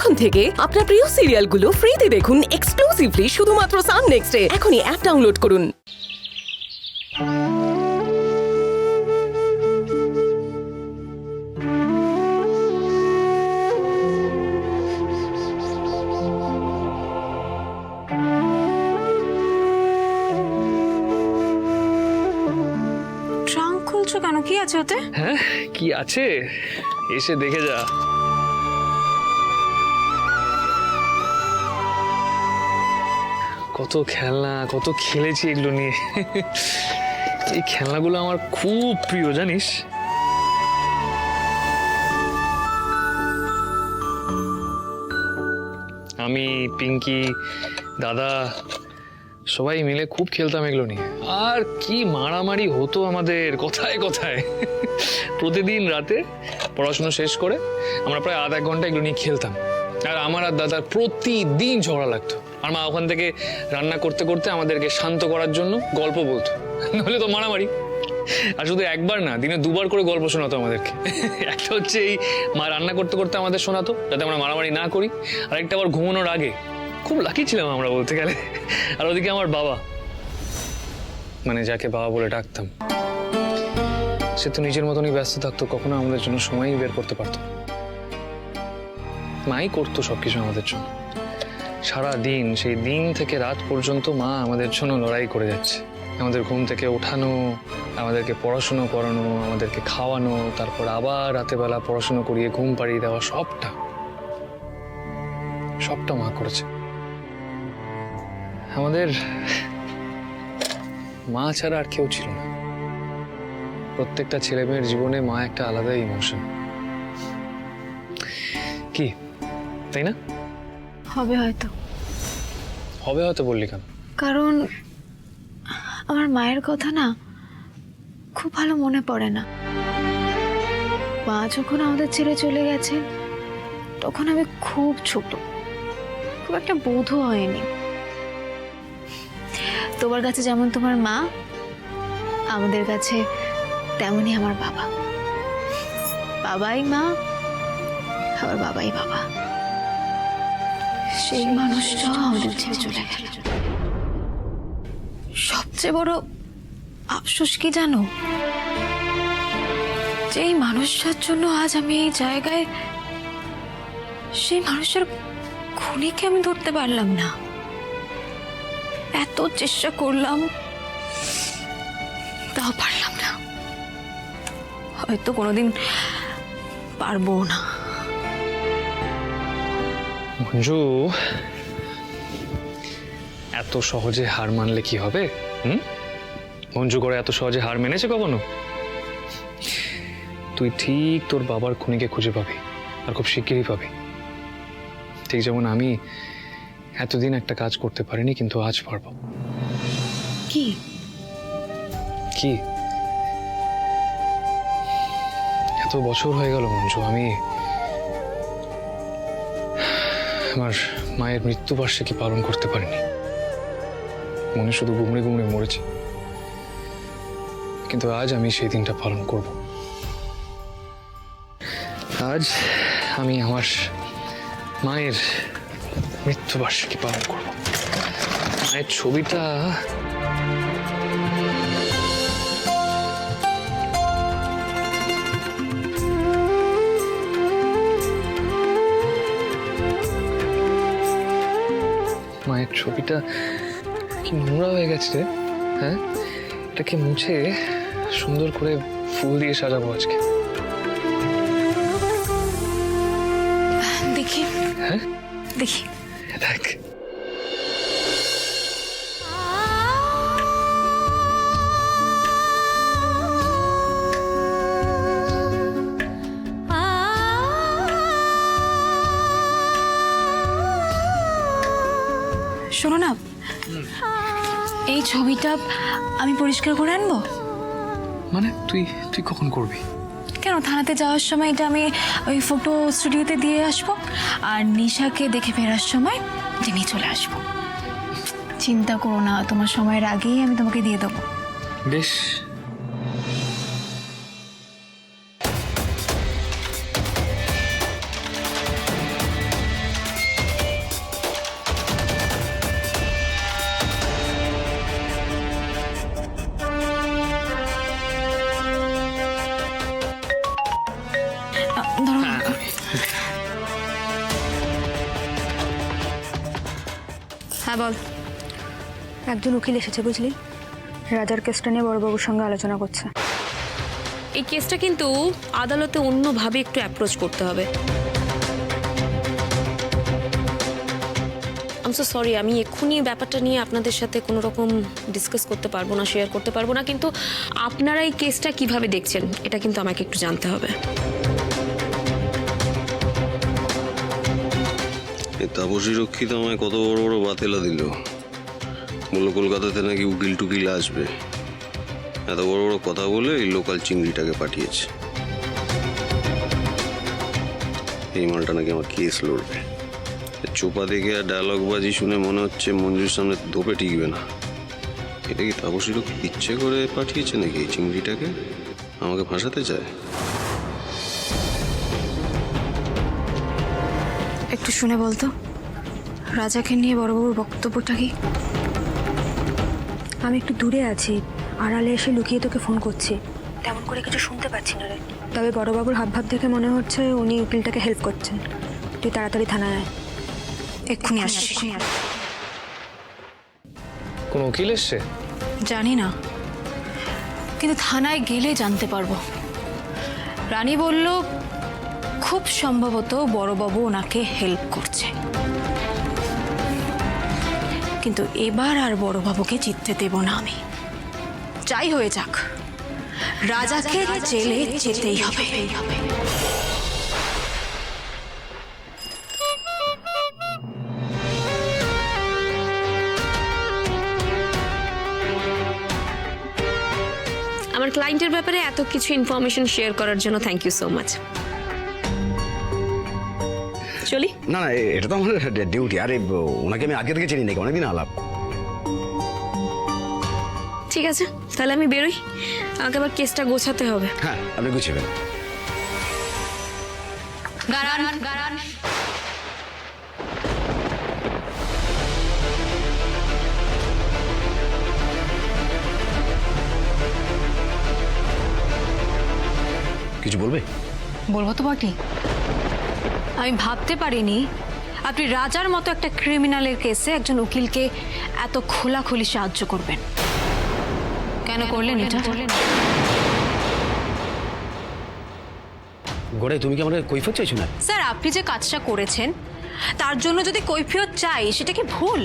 এখন থেকে আপনার প্রিয় সিরিয়ালগুলো ফ্রিতে দেখুন এক্সক্লুসিভলি শুধুমাত্র সান নেক্সটে। এখনই অ্যাপ ডাউনলোড করুন। ট্রাঙ্ক খুলছো কেন? কি আছে ওতে? হ্যাঁ, কি আছে এসে দেখে যা। কত খেলনা, কত খেলেছি এগুলো নিয়ে। এই খেলনাগুলো আমার খুব প্রিয়, জানিস। আমি, পিঙ্কি, দাদা সবাই মিলে খুব খেলতাম এগুলো নিয়ে। আর কি মারামারি হতো আমাদের কথায় কথায়। প্রতিদিন রাতে পড়াশোনা শেষ করে আমরা প্রায় আধা এক ঘন্টা এগুলো নিয়ে খেলতাম। আর আমার আর দাদার প্রতিদিন ঝগড়া লাগতো। আর মা ওখান থেকে রান্না করতে করতে আমাদেরকে শান্ত করার জন্য গল্প বলতো, নাহলে তো মারামারি। আর শুধু একবার না, দিনে দুবার করে গল্প শোনাতো আমাদেরকে। একটা হচ্ছে এই মা রান্না করতে করতে আমাদের শোনাতো, যাতে আমরা মারামারি না করি। আর একটা আবার ঘুমানোর আগে। খুব লাকি ছিলাম আমরা বলতে গেলে। আর ওদিকে আমার বাবা, মানে যাকে বাবা বলে ডাকতাম, সে তো নিজের মতনই ব্যস্ত থাকতো, কখনো আমাদের জন্য সময়ই বের করতে পারতো না। মাই করতো সবকিছু আমাদের জন্য। সারা দিন, সেই দিন থেকে রাত পর্যন্ত মা আমাদের জন্য লড়াই করে যাচ্ছে। আমাদের ঘুম থেকে ওঠানো, আমাদেরকে পড়াশুনো করানো, আমাদেরকে খাওয়ানো, তারপর আবার রাতেবেলা পড়াশুনো করিয়ে ঘুম পাড়িয়ে দেওয়া, সবটা মা করেছে। আমাদের মা ছাড়া আর কেউ ছিল না। প্রত্যেকটা ছেলে মেয়ের জীবনে মা একটা আলাদা ইমোশন, কি তাই না? হবে হয়তো। হবে হয়তো বললি কেন? কারণ আমার মায়ের কথা না খুব ভালো মনে পড়ে না। মা যখন আমাদের ছেড়ে চলে গেছে, তখন আমি খুব ছোট, খুব একটা বোধও হয়নি। তোমার কাছে যেমন তোমার মা, আমাদের কাছে তেমনই আমার বাবা। বাবাই মা, আবার বাবাই বাবা। সেই মানুষটা আমাদের ছেড়ে চলে গেল। সবচেয়ে বড় আফসোস কি জানো? যে এই মানুষটার জন্য আজ আমি এই জায়গায়, সেই মানুষের খুনিকে আমি ধরতে পারলাম না। এত চেষ্টা করলাম, তাও পারলাম না। হয়তো কোনোদিন পারবো না। মঞ্জু, এত সহজে হার মানলে কি হবে? মঞ্জু করে এত সহজে হার মেনেছে কখনো? তুই ঠিক তোর বাবার খুনিকে খুঁজে পাবি, আর খুব শিগগিরই পাবি। ঠিক যেমন আমি এতদিন একটা কাজ করতে পারিনি, কিন্তু আজ পারবো। কি? কি? এত বছর হয়ে গেল মঞ্জু, আমি আমার মায়ের মৃত্যুবার্ষিকী পালন করতে পারিনি। মনে শুধু গুমড়ে গুমড়ে মরেছে। কিন্তু আজ আমি সেই দিনটা পালন করব। আজ আমি আমার মায়ের মৃত্যুবার্ষিকী পালন করব। মায়ের ছবিটা মায়ের ছবিটা কি নোংরা হয়ে গেছে রে। হ্যাঁ, এটাকে মুছে সুন্দর করে ফুল দিয়ে সাজাবো আজকে। দেখি। হ্যাঁ, দেখি। দেখ। শোনো না, এই ছবিটা আমি পরিষ্কার করে আনবো? মানে তুই তুই কখন করবি? কেন, থানাতে যাওয়ার সময় এটা আমি ওই ফটো স্টুডিওতে দিয়ে আসবো, আর নিশাকে দেখে ফেরার সময় যে নিয়ে চলে আসবো। চিন্তা করো না, তোমার সময়ের আগেই আমি তোমাকে দিয়ে দেবো। বেশ, হ্যাঁ বল। একজন উকিল এসেছে বুঝলি, রাজার কেসটা নিয়ে বড়বাবুর সঙ্গে আলোচনা করছে। এই কেসটা কিন্তু আদালতে অন্যভাবে একটু অ্যাপ্রোচ করতে হবে। আই এম সো সরি, আমি এক্ষুনি ব্যাপারটা নিয়ে আপনাদের সাথে কোনো রকম ডিসকাস করতে পারবো না, শেয়ার করতে পারবো না, কিন্তু আপনারা এই কেসটা কিভাবে দেখছেন এটা কিন্তু আমাকে একটু জানতে হবে। তাপসী রক্ষিত আমায় কত বড় বড় বাতেলা দিল, বললো কলকাতাতে নাকি উকিল টুকিল আসবে, এত বড় বড় কথা বলে এই লোকাল চিংড়িটাকে পাঠিয়েছে। এই মালটা নাকি আমার কেস লড়বে। চোপা দেখে আর ডায়লগ বাজি শুনে মনে হচ্ছে মঞ্জুর সামনে ধোপে টিকবে না। এটা কি তাপসী রক্ষিত ইচ্ছে করে পাঠিয়েছে নাকি এই চিংড়িটাকে আমাকে ফাঁসাতে চায়? একটু শুনে বলতো, রাজাকে নিয়ে বড়বাবুর বক্তব্যটা কি? আমি একটু দূরে আছি, আড়ালে এসে লুকিয়ে তোকে ফোন করছি, তেমন করে কিছু শুনতে পাচ্ছি না রে। তবে বড়বাবুর হাবভাব দেখে মনে হচ্ছে উনি উকিলটাকে হেল্প করছেন। তুই তাড়াতাড়ি থানায় আয়। এক্ষুনি আসছি। কোন উকিল এসছে? জানি না, কিন্তু থানায় গেলে জানতে পারবো। রানী বলল খুব সম্ভবত বড়বাবু ওনাকে হেল্প করছে, কিন্তু এবার আর বড়বাবুকে জিততে দেব না আমি। যাই হয়ে যাক, রাজাকে জেলে যেতেই হবে। আমার ক্লায়েন্টের ব্যাপারে এত কিছু ইনফরমেশন শেয়ার করার জন্য থ্যাংক ইউ সো মাচ। চলি। না না, এটা তো আমার ডিউটি। আরে ওনাকে আমি আগে থেকে চিনি নাকি, অনেকদিন আলাপ। ঠিক আছে, তাহলে আমি বেরোই, আমাকে আবার কেসটা গোছাতে হবে। হ্যাঁ, আপনি গুছিয়েবেন। কিছু বলবে? বলবো তো বটে, আমি ভাবতে পারিনি আপনি রাজার মতো একটা ক্রিমিনালের কেসে একজন উকিলকে এত খোলাখুলি সাহায্য করবেন। কেন করলেন এটা? গোড়ায় তুমি কি আমাকে কৈফিয়ত চাইছো না? স্যার, আপনি যে কাজটা করেছেন তার জন্য যদি কৈফিয়ত চাই, সেটা কি ভুল?